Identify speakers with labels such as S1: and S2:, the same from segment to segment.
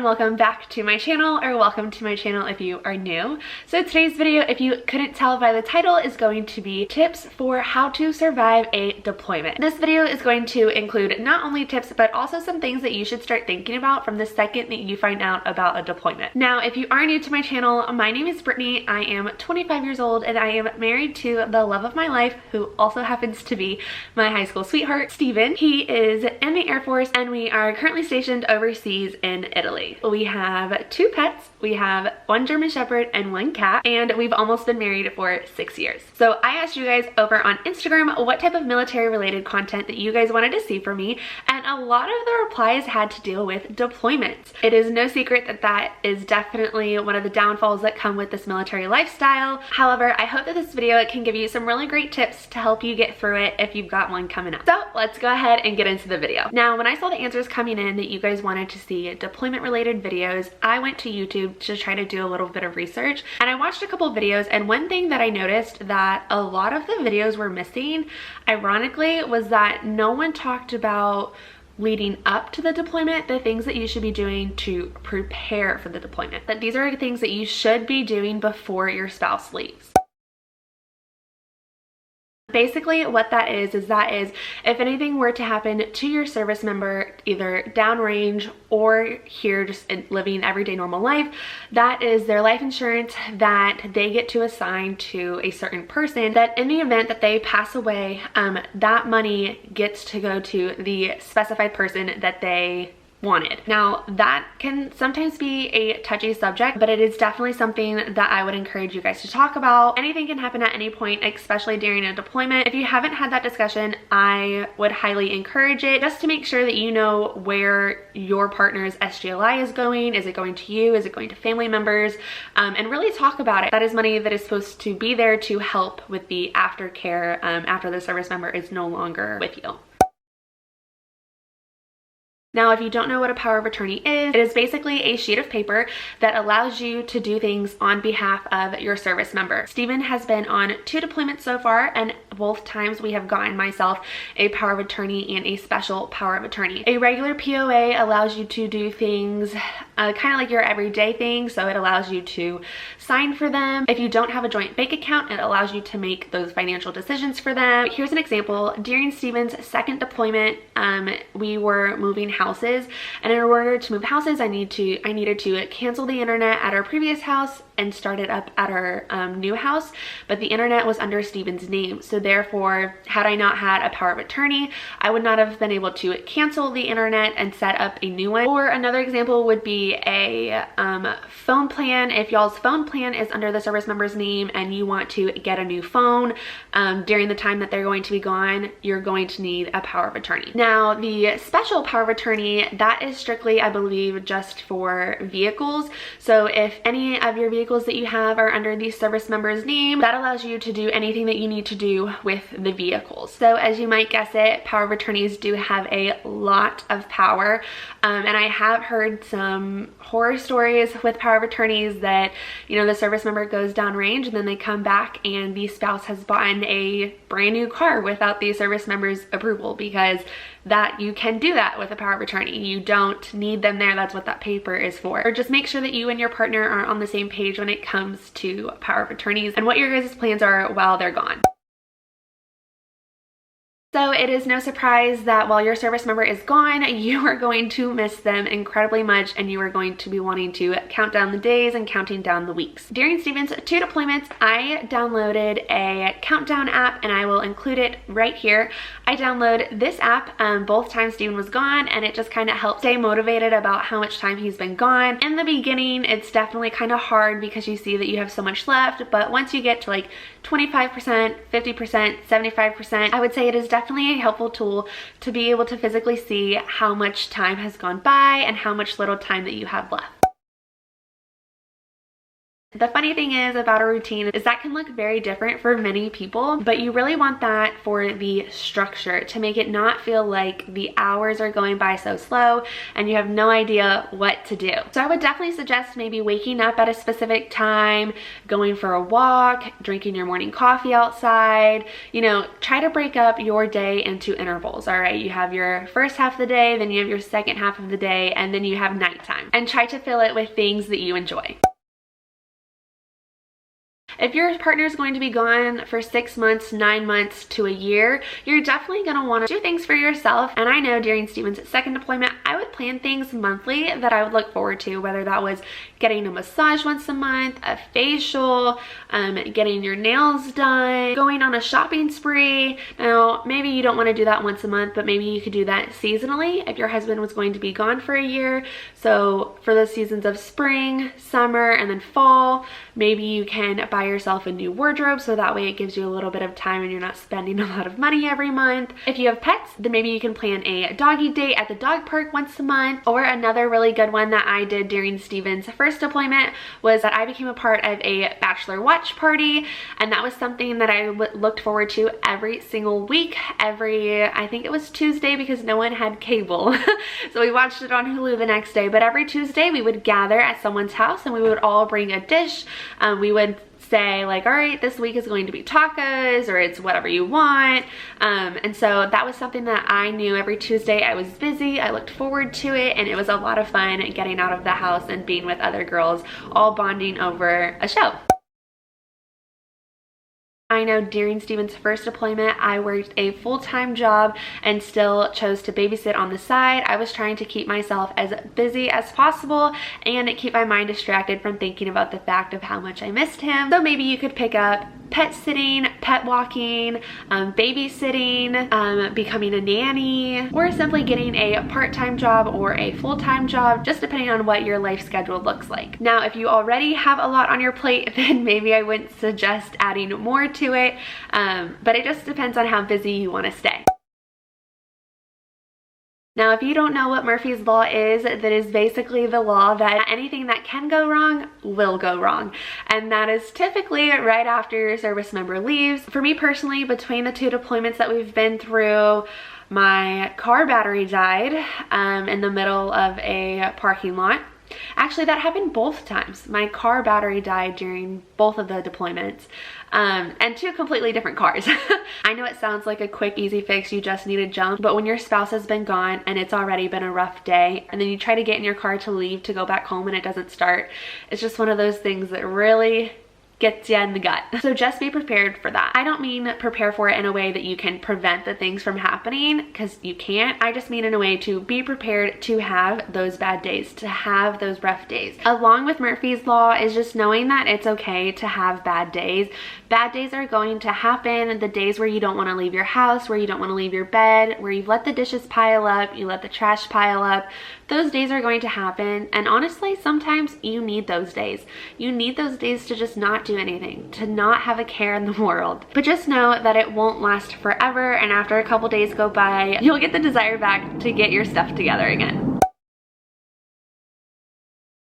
S1: welcome back to my channel, or welcome to my channel if you are new. So today's video, if you couldn't tell by the title, is going to be tips for how to survive a deployment. This video is going to include not only tips but also some things that you should start thinking about from the second that you find out about a deployment. Now, if you are new to my channel, my name is Brittany. I am 25 years old and I am married to the love of my life, who also happens to be my high school sweetheart, Steven. He is in the Air Force and we are currently stationed overseas in Italy. We have two pets. We have one German Shepherd and one cat, and we've almost been married for 6 years. So I asked you guys over on Instagram what type of military related content that you guys wanted to see from me, and a lot of the replies had to deal with deployments. It is no secret that that is definitely one of the downfalls that come with this military lifestyle. However, I hope that this video can give you some really great tips to help you get through it if you've got one coming up. So let's go ahead and get into the video. Now, when I saw the answers coming in that you guys wanted to see deployment related videos, I went to YouTube to try to do a little bit of research, and I watched a couple videos, and one thing that I noticed that a lot of the videos were missing, ironically, was that no one talked about leading up to the deployment, the things that you should be doing to prepare for the deployment. That these are things that you should be doing before your spouse leaves. Basically what that is if anything were to happen to your service member, either downrange or here just living everyday normal life, that is their life insurance that they get to assign to a certain person, that in the event that they pass away, that money gets to go to the specified person that they wanted. Now, that can sometimes be a touchy subject, but it is definitely something that I would encourage you guys to talk about. Anything can happen at any point, especially during a deployment. If you haven't had that discussion, I would highly encourage it, just to make sure that you know where your partner's SGLI is going. Is it going to you? Is it going to family members? And really talk about it. That is money that is supposed to be there to help with the aftercare after the service member is no longer with you. Now, if you don't know what a power of attorney is, it is basically a sheet of paper that allows you to do things on behalf of your service member. Steven has been on 2 deployments so far, and both times we have gotten myself a power of attorney and a special power of attorney. A regular POA allows you to do things kind of like your everyday thing, so it allows you to sign for them. If you don't have a joint bank account, it allows you to make those financial decisions for them. Here's an example. During Steven's second deployment, we were moving houses, and in order to move houses, I needed to cancel the internet at our previous house and start it up at our new house, but the internet was under Steven's name, so therefore, had I not had a power of attorney, I would not have been able to cancel the internet and set up a new one. Or another example would be a phone plan. If y'all's phone plan is under the service member's name and you want to get a new phone during the time that they're going to be gone, you're going to need a power of attorney. Now, the special power of attorney, that is strictly, I believe, just for vehicles. So if any of your vehicles that you have are under the service member's name, that allows you to do anything that you need to do with the vehicles. So as you might guess it, power of attorneys do have a lot of power, and I have heard some horror stories with power of attorneys that, you know, the service member goes downrange and then they come back and the spouse has bought a brand new car without the service member's approval, because that you can do that with a power of attorney. You don't need them there. That's what that paper is for. Or just make sure that you and your partner are on the same page when it comes to power of attorneys and what your guys' plans are while they're gone. So it is no surprise that while your service member is gone, you are going to miss them incredibly much, and you are going to be wanting to count down the days and counting down the weeks. During Steven's 2 deployments, I downloaded a countdown app, and I will include it right here. I downloaded this app both times Steven was gone, and it just kind of helps stay motivated about how much time he's been gone. In the beginning, it's definitely kind of hard because you see that you have so much left, but once you get to like 25%, 50%, 75%, I would say it is definitely a helpful tool to be able to physically see how much time has gone by and how much little time that you have left. The funny thing is about a routine is that can look very different for many people, but you really want that for the structure to make it not feel like the hours are going by so slow and you have no idea what to do. So I would definitely suggest maybe waking up at a specific time, going for a walk, drinking your morning coffee outside. You know, try to break up your day into intervals, all right? You have your first half of the day, then you have your second half of the day, and then you have nighttime. And try to fill it with things that you enjoy. If your partner is going to be gone for 6 months, 9 months to a year, you're definitely going to want to do things for yourself. And I know during Steven's second deployment, I would plan things monthly that I would look forward to, whether that was getting a massage once a month, a facial, getting your nails done, going on a shopping spree. Now, maybe you don't want to do that once a month, but maybe you could do that seasonally if your husband was going to be gone for a year. So for the seasons of spring, summer, and then fall, maybe you can buy yourself a new wardrobe so that way it gives you a little bit of time and you're not spending a lot of money every month. If you have pets, then maybe you can plan a doggy date at the dog park once a month. Or another really good one that I did during Steven's first deployment was that I became a part of a bachelor watch party, and that was something that I looked forward to every single week, I think it was Tuesday because no one had cable. So we watched it on Hulu the next day, but every Tuesday we would gather at someone's house and we would all bring a dish. We would say like, all right, this week is going to be tacos, or it's whatever you want. And so that was something that I knew every Tuesday I was busy, I looked forward to it, and it was a lot of fun getting out of the house and being with other girls, all bonding over a show. I know during Steven's first deployment, I worked a full-time job and still chose to babysit on the side. I was trying to keep myself as busy as possible and keep my mind distracted from thinking about the fact of how much I missed him. So maybe you could pick up pet sitting, pet walking, babysitting, becoming a nanny, or simply getting a part-time job or a full-time job, just depending on what your life schedule looks like. Now, if you already have a lot on your plate, then maybe I wouldn't suggest adding more to it, but it just depends on how busy you want to stay. Now, if you don't know what Murphy's Law is, that is basically the law that anything that can go wrong will go wrong. And that is typically right after your service member leaves. For me personally, between the 2 deployments that we've been through, my car battery died in the middle of a parking lot. Actually, that happened both times. My car battery died during both of the deployments, and 2 completely different cars. I know it sounds like a quick, easy fix, you just need to jump, but when your spouse has been gone and it's already been a rough day, and then you try to get in your car to leave to go back home and it doesn't start, it's just one of those things that really gets you in the gut. So just be prepared for that. I don't mean prepare for it in a way that you can prevent the things from happening, because you can't. I just mean in a way to be prepared to have those bad days, to have those rough days. Along with Murphy's Law is just knowing that it's okay to have bad days. Bad days are going to happen. The days where you don't want to leave your house, where you don't want to leave your bed, where you've let the dishes pile up, you let the trash pile up, those days are going to happen. And honestly, sometimes you need those days. You need those days to just not do anything, to not have a care in the world. But just know that it won't last forever, and after a couple days go by, you'll get the desire back to get your stuff together again.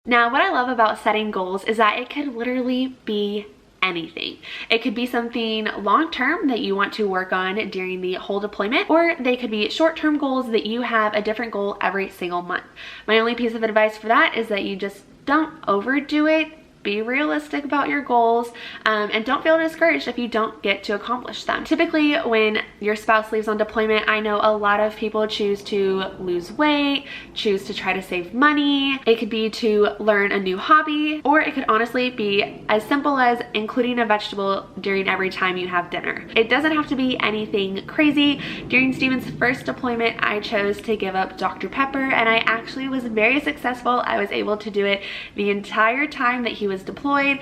S1: Now, what I love about setting goals is that it could literally be anything. It could be something long-term that you want to work on during the whole deployment, or they could be short-term goals that you have a different goal every single month. My only piece of advice for that is that you just don't overdo it. Be realistic about your goals, and don't feel discouraged if you don't get to accomplish them. Typically, when your spouse leaves on deployment, I know a lot of people choose to lose weight, choose to try to save money. It could be to learn a new hobby, or it could honestly be as simple as including a vegetable during every time you have dinner. It doesn't have to be anything crazy. During Steven's first deployment, I chose to give up Dr. Pepper, and I actually was very successful. I was able to do it the entire time that he was deployed.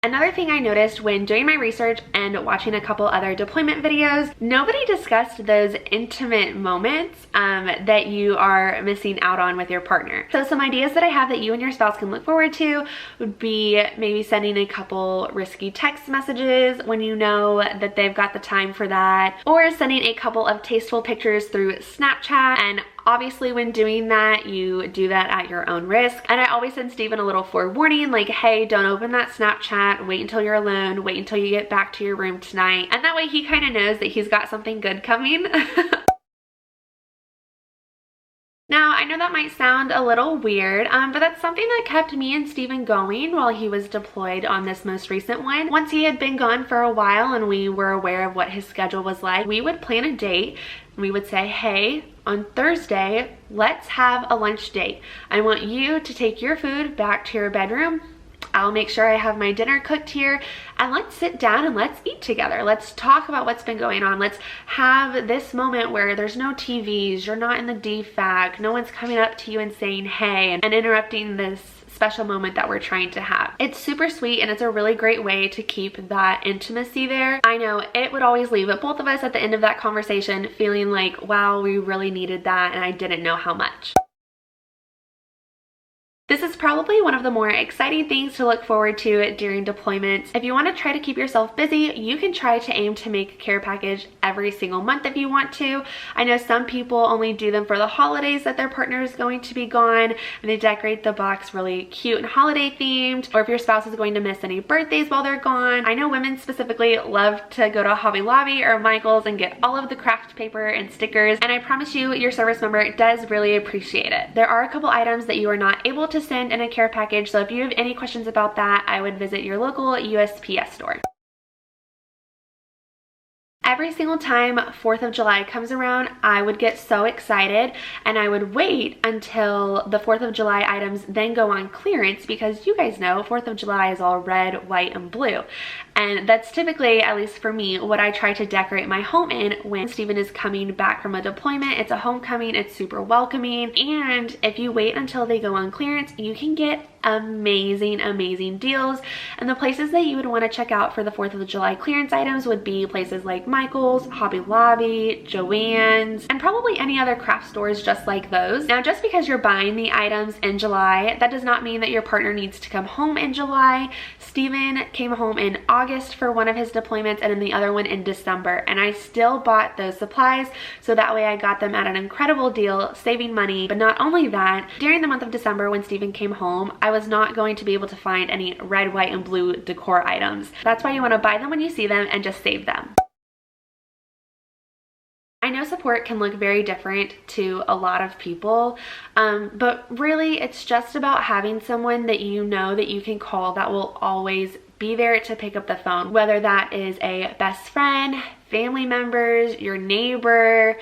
S1: Another thing I noticed when doing my research and watching a couple other deployment videos, nobody discussed those intimate moments that you are missing out on with your partner. So some ideas that I have that you and your spouse can look forward to would be maybe sending a couple risky text messages when you know that they've got the time for that, or sending a couple of tasteful pictures through Snapchat. And obviously when doing that, you do that at your own risk. And I always send Steven a little forewarning, like, hey, don't open that Snapchat, wait until you're alone, wait until you get back to your room tonight. And that way he kind of knows that he's got something good coming. Now, I know that might sound a little weird, but that's something that kept me and Steven going while he was deployed on this most recent one. Once he had been gone for a while and we were aware of what his schedule was like, we would plan a date and we would say, hey, on Thursday, let's have a lunch date. I want you to take your food back to your bedroom. I'll make sure I have my dinner cooked here, and let's sit down and let's eat together. Let's talk about what's been going on. Let's have this moment where there's no TVs, you're not in the DFAG, no one's coming up to you and saying hey and interrupting this special moment that we're trying to have. It's super sweet and it's a really great way to keep that intimacy there. I know it would always leave both of us at the end of that conversation feeling like, wow, we really needed that and I didn't know how much. This is probably one of the more exciting things to look forward to during deployments. If you want to try to keep yourself busy, you can try to aim to make a care package every single month if you want to. I know some people only do them for the holidays that their partner is going to be gone, and they decorate the box really cute and holiday themed, or if your spouse is going to miss any birthdays while they're gone. I know women specifically love to go to Hobby Lobby or Michael's and get all of the craft paper and stickers, and I promise you, your service member does really appreciate it. There are a couple items that you are not able to send in a care package, so if you have any questions about that, I would visit your local USPS store. Every single time 4th of July comes around, I would get so excited and I would wait until the 4th of July items then go on clearance, because you guys know 4th of July is all red, white, and blue. And that's typically, at least for me, what I try to decorate my home in when Steven is coming back from a deployment. It's a homecoming, it's super welcoming, and if you wait until they go on clearance, you can get amazing deals. And the places that you would want to check out for the 4th of July clearance items would be places like Michael's, Hobby Lobby, Joann's, and probably any other craft stores just like those. Now, just because you're buying the items in July, that does not mean that your partner needs to come home in July. Steven came home in August for one of his deployments and then the other one in December, and I still bought those supplies, so that way I got them at an incredible deal, saving money. But not only that, during the month of December when Steven came home, I was not going to be able to find any red, white, and blue decor items. That's why you want to buy them when you see them and just save them. I know support can look very different to a lot of people, but really it's just about having someone that you know that you can call that will always be there to pick up the phone, whether that is a best friend, family members, your neighbor,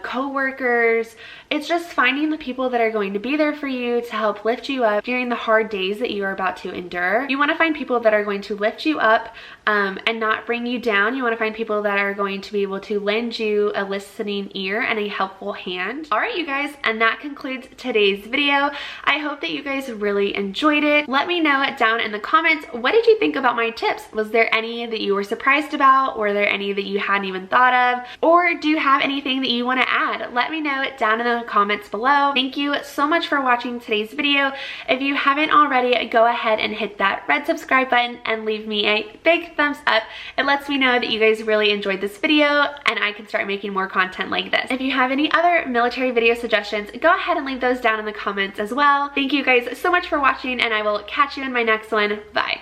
S1: co-workers. It's just finding the people that are going to be there for you to help lift you up during the hard days that you are about to endure. You want to find people that are going to lift you up and not bring you down. You want to find people that are going to be able to lend you a listening ear and a helpful hand. All right, you guys, and that concludes today's video. I hope that you guys really enjoyed it. Let me know down in the comments, what did you think about my tips? Was there any that you were surprised about? Were there any that you hadn't even thought of? Or do you have anything that you want to add? Let me know down in the comments below. Thank you so much for watching today's video. If you haven't already, go ahead and hit that red subscribe button and leave me a big thumbs up. It lets me know that you guys really enjoyed this video and I can start making more content like this. If you have any other military video suggestions, go ahead and leave those down in the comments as well. Thank you guys so much for watching, and I will catch you in my next one. Bye.